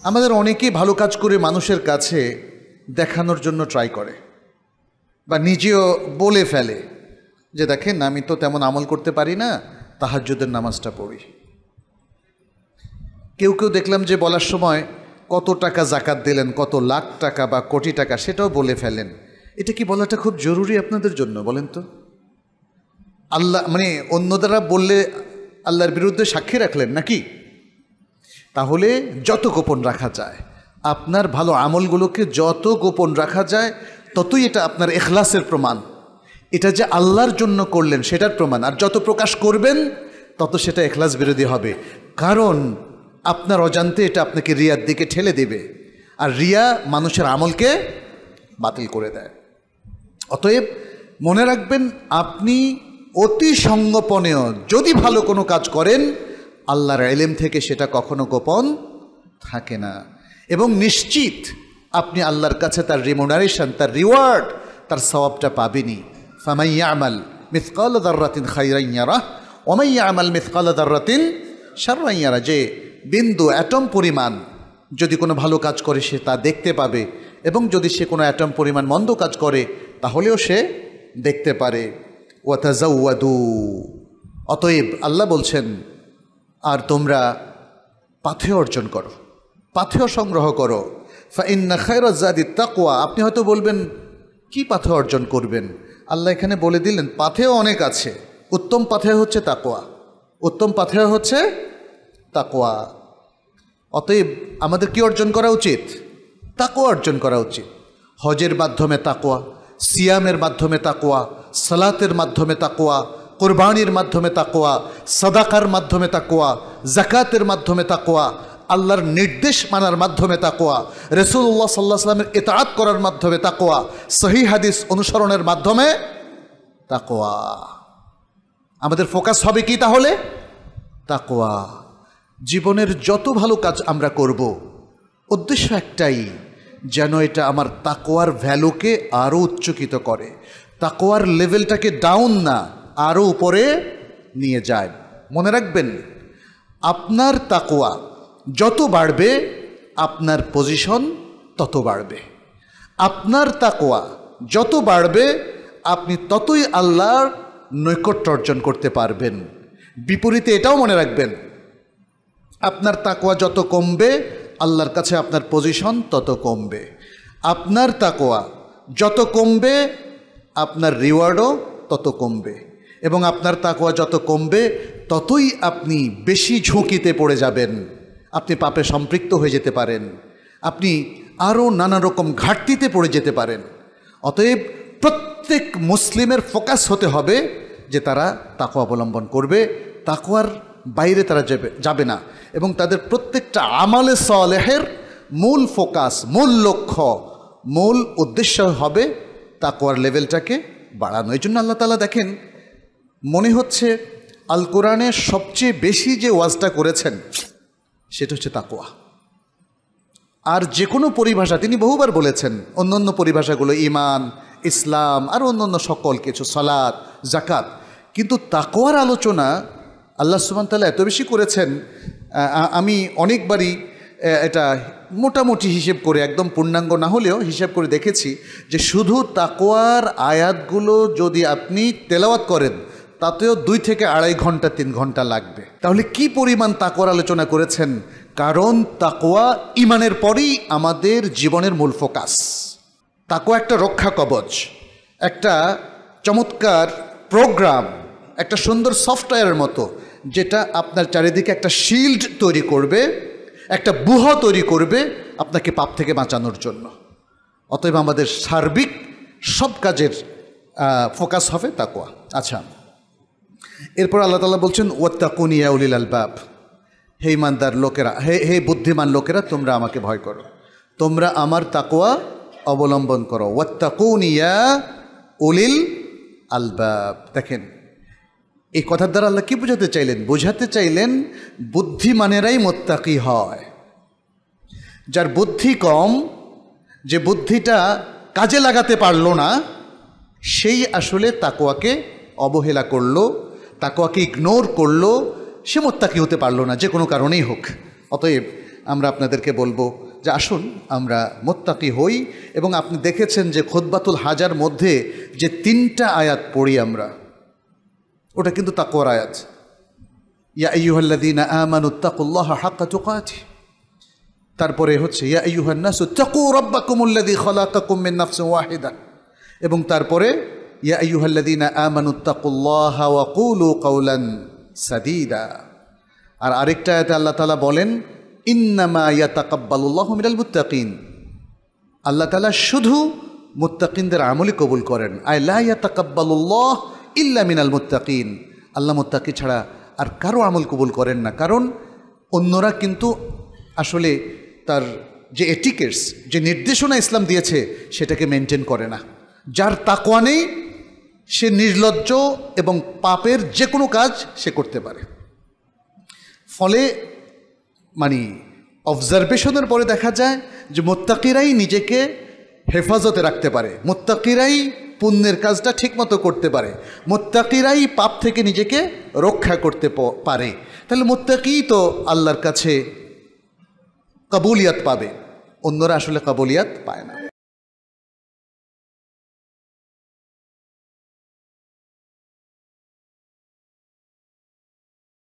আমাদের অনেকেই ভালো কাজ করে মানুষের কাছে দেখানোর জন্য ট্রাই করে, বা নিজেও বলে ফেলে যে দেখেন আমি তো তেমন আমল করতে পারি না, তাহাজ্জুদের নামাজটা পড়ি। কেউ কেউ দেখলাম যে বলার সময় কত টাকা জাকাত দিলেন, কত লাখ টাকা বা কোটি টাকা, সেটাও বলে ফেলেন। এটা কি বলাটা খুব জরুরি আপনাদের জন্য বলেন তো? আল্লাহ মানে অন্য দ্বারা বললে আল্লাহর বিরুদ্ধে সাক্ষী রাখলেন নাকি? তাহলে যত গোপন রাখা যায়, আপনার ভালো আমলগুলোকে যত গোপন রাখা যায়, ততই এটা আপনার ইখলাসের প্রমাণ, এটা যে আল্লাহর জন্য করলেন সেটার প্রমাণ। আর যত প্রকাশ করবেন তত সেটা ইখলাস বিরোধী হবে, কারণ আপনার অজান্তে এটা আপনাকে রিয়ার দিকে ঠেলে দেবে, আর রিয়া মানুষের আমলকে বাতিল করে দেয়। অতএব মনে রাখবেন, আপনি অতি সঙ্গোপনেও যদি ভালো কোনো কাজ করেন, আল্লাহর ইলম থেকে সেটা কখনো গোপন থাকে না, এবং নিশ্চিত আপনি আল্লাহর কাছে তার রিমুনারেশন, তার রিওয়ার্ড, তার সওয়াবটা পাবেনই। ফামান ইয়ামাল মিসকাল যাররাতিন খায়রান ইয়ারাহ ওয়া মান ইয়ামাল মিসকাল যাররাতিন শাররান ইয়ারাহ, যে বিন্দু অ্যাটম পরিমাণ যদি কোনো ভালো কাজ করে সে তা দেখতে পাবে, এবং যদি সে কোনো অ্যাটম পরিমাণ মন্দ কাজ করে তাহলেও সে দেখতে পারে। ওয়া তাযাওয়াদু, অতএব আল্লাহ বলছেন, আর তোমরা পাথেয় অর্জন করো, পাথেয় সংগ্রহ করো। ফাইন্না খায়রাজ যাদিত তাকওয়া। আপনি হয়তো বলবেন কি পাথেয় অর্জন করবেন? আল্লাহ এখানে বলে দিলেন পাথেয় অনেক আছে, উত্তম পাথেয় হচ্ছে তাকওয়া, উত্তম পাথেয় হচ্ছে তাকওয়া। অতএব আমাদের কি অর্জন করা উচিত? তাকওয়া অর্জন করা উচিত। হজের মাধ্যমে তাকওয়া, সিয়ামের মাধ্যমে তাকওয়া, সালাতের মাধ্যমে তাকওয়া, কোরবানির মাধ্যমে তাকওয়া, সাদাকার মাধ্যমে তাকওয়া, জাকাতের মাধ্যমে তাকওয়া, আল্লাহর নির্দেশ মানার মাধ্যমে তাকওয়া, রাসূলুল্লাহ সাল্লাল্লাহু আলাইহি ওয়াসাল্লামের ইতাআত করার মাধ্যমে তাকওয়া, সহিহ হাদিস অনুসরণের মাধ্যমে তাকওয়া। আমাদের ফোকাস হবে কি তাহলে? তাকওয়া। জীবনের যত ভালো কাজ আমরা করব, উদ্দেশ্য একটাই, যেন এটা আমার তাকওয়ার ভ্যালুকে আরও উচ্চকিত করে, তাকওয়ার লেভেলটাকে ডাউন না, আরও উপরে নিয়ে যায়। মনে রাখবেন, আপনার তাকওয়া যত বাড়বে আপনার পজিশন তত বাড়বে, আপনার তাকওয়া যত বাড়বে আপনি ততই আল্লাহর নৈকট্য অর্জন করতে পারবেন। বিপরীতে এটাও মনে রাখবেন, আপনার তাকওয়া যত কমবে আল্লাহর কাছে আপনার পজিশন তত কমবে, আপনার তাকওয়া যত কমবে আপনার রিওয়ার্ডও তত কমবে, এবং আপনার তাকওয়া যত কমবে ততই আপনি বেশি ঝুঁকিতে পড়ে যাবেন, আপনি পাপে সম্পৃক্ত হয়ে যেতে পারেন, আপনি আরও নানা রকম ঘাটতিতে পড়ে যেতে পারেন। অতএব প্রত্যেক মুসলিমের ফোকাস হতে হবে যে তারা তাকওয়া অবলম্বন করবে, তাকওয়ার বাইরে তারা যাবে না, এবং তাদের প্রত্যেকটা আমালে সালেহের মূল ফোকাস, মূল লক্ষ্য, মূল উদ্দেশ্য হবে তাকওয়ার লেভেলটাকে বাড়ানো। এই জন্য আল্লাহ তাআলা দেখেন, মনে হচ্ছে আল কোরআনে সবচেয়ে বেশি যে ওয়াজটা করেছেন সেটা হচ্ছে তাকওয়া। আর যে কোনো পরিভাষা তিনি বহুবার বলেছেন, অন্য অন্য পরিভাষাগুলো ঈমান, ইসলাম আর অন্য অন্য সকল কিছু, সালাত, জাকাত, কিন্তু তাকওয়ার আলোচনা আল্লাহ সুবহানাহু ওয়া তাআলা এত বেশি করেছেন, আমি অনেকবারই এটা মোটামুটি হিসেব করে, একদম পূর্ণাঙ্গ না হলেও হিসেব করে দেখেছি যে শুধু তাকওয়ার আয়াতগুলো যদি আপনি তেলাওয়াত করেন তাতেও 2 থেকে আড়াই ঘন্টা 3 ঘন্টা লাগবে। তাহলে কি পরিমাণ তাকওয়ার আলোচনা করেছেন? কারণ তাকওয়া ঈমানের পরেই আমাদের জীবনের মূল ফোকাস। তাকওয়া একটা রক্ষা কবচ, একটা চমৎকার প্রোগ্রাম, একটা সুন্দর সফটওয়্যারের মতো, যেটা আপনার চারিদিকে একটা শিল্ড তৈরি করবে, একটা বুহ তৈরি করবে আপনাকে পাপ থেকে বাঁচানোর জন্য। অতএব আমাদের সার্বিক সব কাজের ফোকাস হবে তাকওয়া। আচ্ছা, এরপর আল্লাহ তাআলা বলছেন, ওয়াত্তাকুন ইয়া উলিল আলবাব, হে ইমানদার লোকেরা, হে বুদ্ধিমান লোকেরা, তোমরা আমাকে ভয় করো, তোমরা আমার তাকওয়া অবলম্বন করো। ওয়াত্তাকুন ইয়া উলিল আলবাব। দেখেন এই কথার দ্বারা আল্লাহ কি বোঝাতে চাইলেন? বোঝাতে চাইলেন বুদ্ধিমানেরাই মুত্তাকি হয়। যার বুদ্ধি কম, যে বুদ্ধিটা কাজে লাগাতে পারলো না, সেই আসলে তাকওয়াকে অবহেলা করলো, তাকওয়াকে ইগনোর করলো, সে মুত্তাকি হতে পারলো না, যে কোনো কারণেই হোক। অতএব আমরা আপনাদেরকে বলবো যে আসুন আমরা মুত্তাকি হই। এবং আপনি দেখেছেন যে খুতবাতুল হাজার মধ্যে যে 3টা আয়াত পড়ি আমরা, ওটা কিন্তু তাকওয়ার আয়াত। ইয়া আইয়ুহাল্লাযীনা আমানুত্তাকুল্লাহা হাক্কা তুকাতিহ, তারপরে হচ্ছে ইয়া আইয়ুহান নাসু তাকু রাব্বাকুমুল্লাযী খালাকাকুম মিন নাফসিন ওয়াহিদা, এবং তারপরে ইয়া আইয়ুহাল্লাযীনা আমানুত্তাকুল্লাহা ওয়া কুলু কাওলান সাদীদা। আর আরেকটা আয়াতে আল্লাহ তাআলা বলেন ইন্নামা ইয়াতাকাব্বালুল্লাহু মিনাল মুত্তাকিন, আল্লাহ তাআলা শুধু মুত্তাকিনদের আমলই কবুল করেন। আই লা ইয়াতাকাব্বালুল্লাহ ইল্লা মিনাল মুত্তাকিন, আল্লাহ মুত্তাকি ছাড়া আর কারো আমল কবুল করেন না। কারণ অন্যরা কিন্তু আসলে তার যে এটিকেটস, যে নির্দেশনা ইসলাম দিয়েছে সেটাকে মেনটেন করে না। যার তাকওয়া নেই সে নির্লজ্জ এবং পাপের যে কোনো কাজ সে করতে পারে। ফলে মানে অবজারভেশনের পরে দেখা যায় যে মুত্তাকিরাই নিজেকে হেফাজতে রাখতে পারে, মুত্তাকিরাই পুণ্যের কাজটা ঠিকমতো করতে পারে, মুত্তাকিরাই পাপ থেকে নিজেকে রক্ষা করতে পারে। তাহলে মুত্তাকি তো আল্লাহর কাছে কবুলিয়াত পাবে, অন্যরা আসলে কবুলিয়াত পায় না।